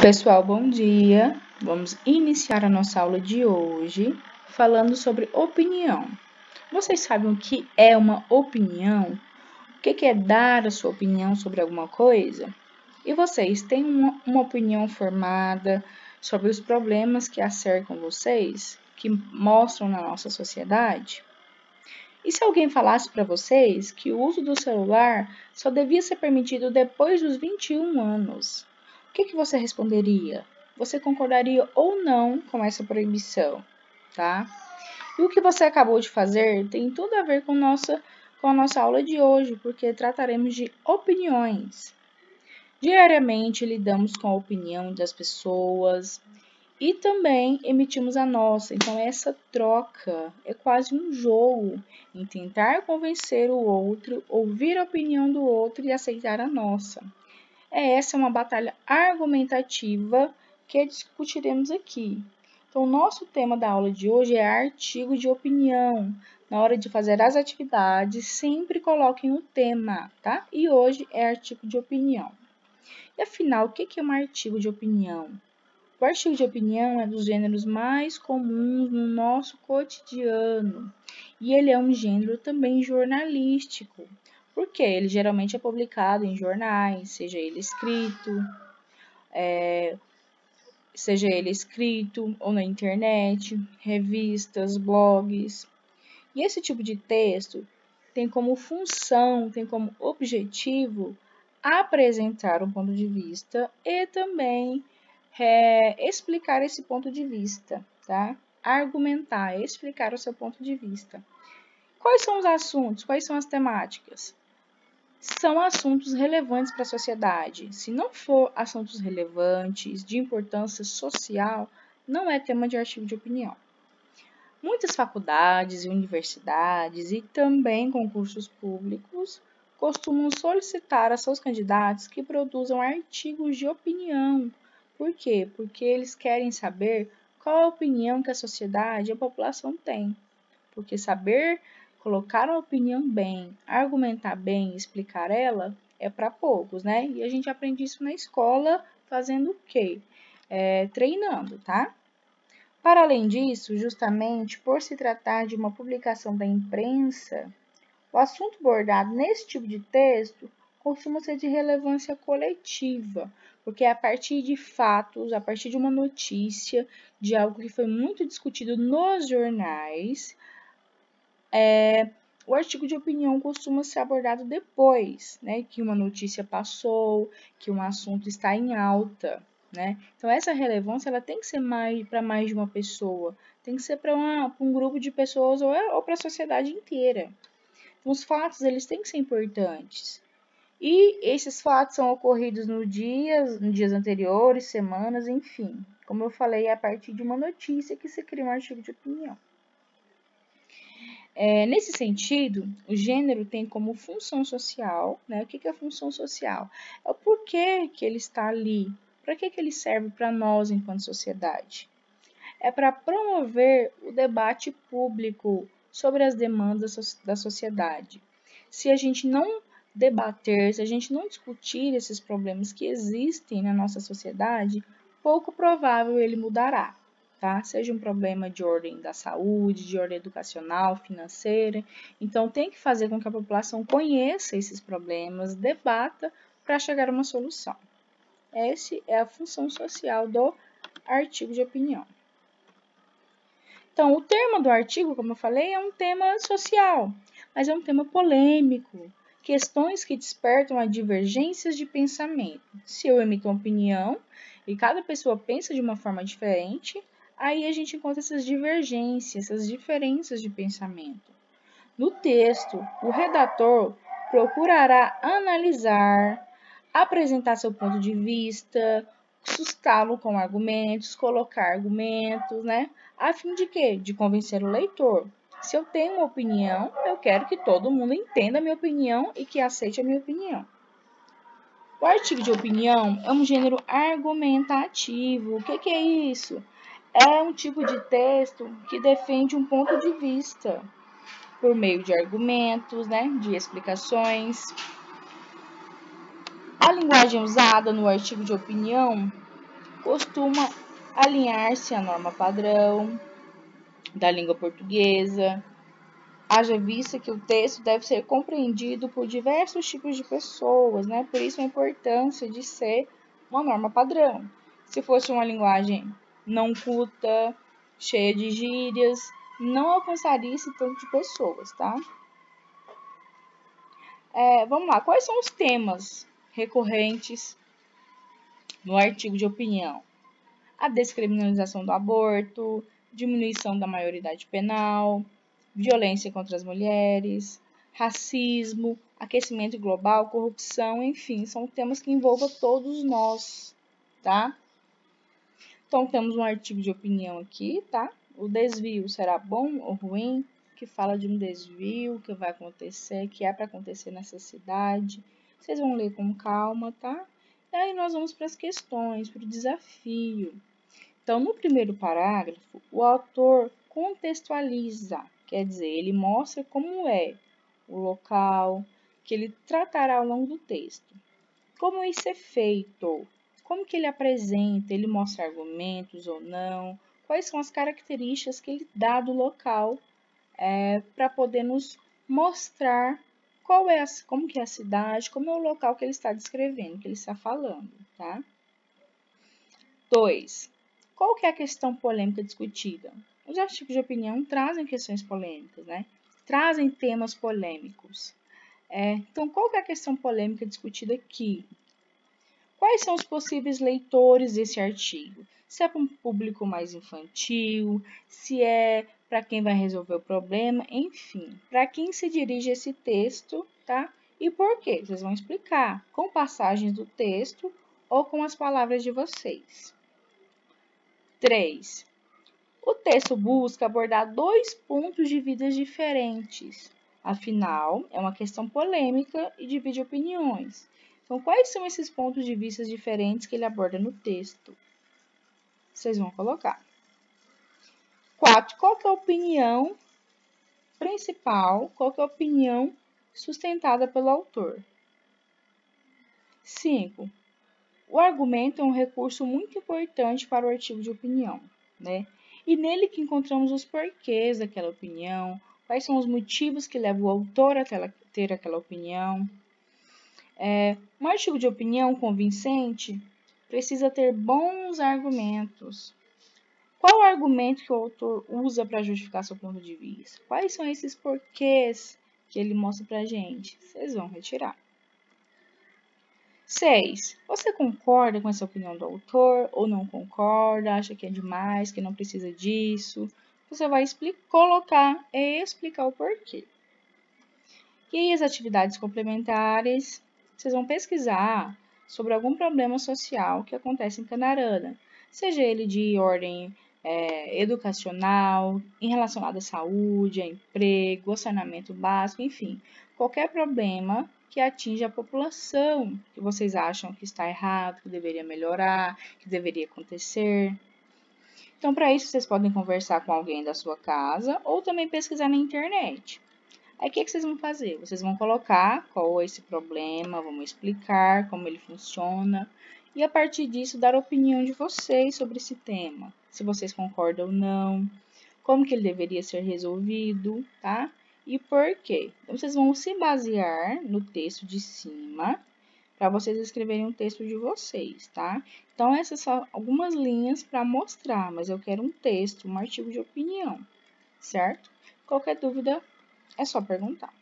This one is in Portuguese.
Pessoal, bom dia! Vamos iniciar a nossa aula de hoje falando sobre opinião. Vocês sabem o que é uma opinião? O que é dar a sua opinião sobre alguma coisa? E vocês têm uma opinião formada sobre os problemas que acercam vocês, que mostram na nossa sociedade? E se alguém falasse para vocês que o uso do celular só devia ser permitido depois dos 21 anos? O que você responderia? Você concordaria ou não com essa proibição, tá? E o que você acabou de fazer tem tudo a ver com a nossa aula de hoje, porque trataremos de opiniões. Diariamente lidamos com a opinião das pessoas e também emitimos a nossa. Então, essa troca é quase um jogo em tentar convencer o outro, ouvir a opinião do outro e aceitar a nossa. Essa é uma batalha argumentativa que discutiremos aqui. Então, o nosso tema da aula de hoje é artigo de opinião. Na hora de fazer as atividades, sempre coloquem o tema, tá? E hoje é artigo de opinião. E afinal, o que é um artigo de opinião? O artigo de opinião é dos gêneros mais comuns no nosso cotidiano. E ele é um gênero também jornalístico. Porque ele geralmente é publicado em jornais, seja ele escrito ou na internet, revistas, blogs. E esse tipo de texto tem como função, tem como objetivo apresentar um ponto de vista e também explicar esse ponto de vista, tá? Argumentar, explicar o seu ponto de vista. Quais são os assuntos? Quais são as temáticas? São assuntos relevantes para a sociedade. Se não for assuntos relevantes, de importância social, não é tema de artigo de opinião. Muitas faculdades e universidades e também concursos públicos costumam solicitar a seus candidatos que produzam artigos de opinião. Por quê? Porque eles querem saber qual a opinião que a sociedade e a população tem. Porque saber colocar uma opinião bem, argumentar bem, explicar ela, é para poucos, né? E a gente aprende isso na escola fazendo o quê? Treinando, tá? Para além disso, justamente por se tratar de uma publicação da imprensa, o assunto abordado nesse tipo de texto costuma ser de relevância coletiva, porque é a partir de fatos, a partir de uma notícia, de algo que foi muito discutido nos jornais, o artigo de opinião costuma ser abordado depois, né, que uma notícia passou, que um assunto está em alta, né? Então, essa relevância ela tem que ser para mais de uma pessoa, tem que ser para um grupo de pessoas ou para a sociedade inteira. Então, os fatos eles têm que ser importantes. E esses fatos são ocorridos nos dias anteriores, semanas, enfim. Como eu falei, é a partir de uma notícia que se cria um artigo de opinião. Nesse sentido, o gênero tem como função social, né? O que é a função social? É o porquê que ele está ali, para que ele serve para nós enquanto sociedade. É para promover o debate público sobre as demandas da sociedade. Se a gente não debater, se a gente não discutir esses problemas que existem na nossa sociedade, pouco provável ele mudará. Tá? Seja um problema de ordem da saúde, de ordem educacional, financeira. Então, tem que fazer com que a população conheça esses problemas, debata para chegar a uma solução. Essa é a função social do artigo de opinião. Então, o tema do artigo, como eu falei, é um tema social, mas é um tema polêmico. Questões que despertam a divergências de pensamento. Se eu emito uma opinião e cada pessoa pensa de uma forma diferente, aí a gente encontra essas divergências, essas diferenças de pensamento. No texto, o redator procurará analisar, apresentar seu ponto de vista, sustá-lo com argumentos, colocar argumentos, né? A fim de quê? De convencer o leitor. Se eu tenho uma opinião, eu quero que todo mundo entenda a minha opinião e que aceite a minha opinião. O artigo de opinião é um gênero argumentativo. O que é isso? É um tipo de texto que defende um ponto de vista por meio de argumentos, né, de explicações. A linguagem usada no artigo de opinião costuma alinhar-se à norma padrão da língua portuguesa, haja vista que o texto deve ser compreendido por diversos tipos de pessoas, né? Por isso a importância de ser uma norma padrão. Se fosse uma linguagem não culta, cheia de gírias, não alcançaria esse tanto de pessoas, tá? Vamos lá, quais são os temas recorrentes no artigo de opinião? A descriminalização do aborto, diminuição da maioridade penal, violência contra as mulheres, racismo, aquecimento global, corrupção, enfim, são temas que envolvam todos nós, tá? Então, temos um artigo de opinião aqui, tá? O desvio será bom ou ruim? Que fala de um desvio que vai acontecer, que é para acontecer nessa cidade. Vocês vão ler com calma, tá? E aí nós vamos para as questões, para o desafio. Então, no primeiro parágrafo, o autor contextualiza, quer dizer, ele mostra como é o local que ele tratará ao longo do texto. Como isso é feito? Como que ele apresenta? Ele mostra argumentos ou não? Quais são as características que ele dá do local para poder nos mostrar como que é a cidade, como é o local que ele está descrevendo, que ele está falando, tá? 2. Qual que é a questão polêmica discutida? Os artigos de opinião trazem questões polêmicas, né? Trazem temas polêmicos. Então, qual que é a questão polêmica discutida aqui? Quais são os possíveis leitores desse artigo? Se é para um público mais infantil, se é para quem vai resolver o problema, enfim, para quem se dirige esse texto, tá? E por quê? Vocês vão explicar com passagens do texto ou com as palavras de vocês. 3. O texto busca abordar dois pontos de vista diferentes. Afinal, é uma questão polêmica e divide opiniões. Então, quais são esses pontos de vista diferentes que ele aborda no texto? Vocês vão colocar. 4. Qual que é a opinião principal? Qual que é a opinião sustentada pelo autor? 5. O argumento é um recurso muito importante para o artigo de opinião, né? E nele que encontramos os porquês daquela opinião, quais são os motivos que levam o autor a ter aquela opinião. Um artigo de opinião convincente precisa ter bons argumentos. Qual o argumento que o autor usa para justificar seu ponto de vista? Quais são esses porquês que ele mostra para a gente? Vocês vão retirar. 6. Você concorda com essa opinião do autor ou não concorda? Acha que é demais, que não precisa disso? Você vai colocar e explicar o porquê. E aí as atividades complementares, vocês vão pesquisar sobre algum problema social que acontece em Canarana, seja ele de ordem educacional, relacionado à saúde, a emprego, saneamento básico, enfim, qualquer problema que atinja a população que vocês acham que está errado, que deveria melhorar, que deveria acontecer. Então, para isso, vocês podem conversar com alguém da sua casa ou também pesquisar na internet. Aí, o que vocês vão fazer? Vocês vão colocar qual é esse problema, vão explicar como ele funciona e, a partir disso, dar a opinião de vocês sobre esse tema. Se vocês concordam ou não, como que ele deveria ser resolvido, tá? E por quê? Então, vocês vão se basear no texto de cima para vocês escreverem o texto de vocês, tá? Então, essas são algumas linhas para mostrar, mas eu quero um texto, um artigo de opinião, certo? Qualquer dúvida, é só perguntar.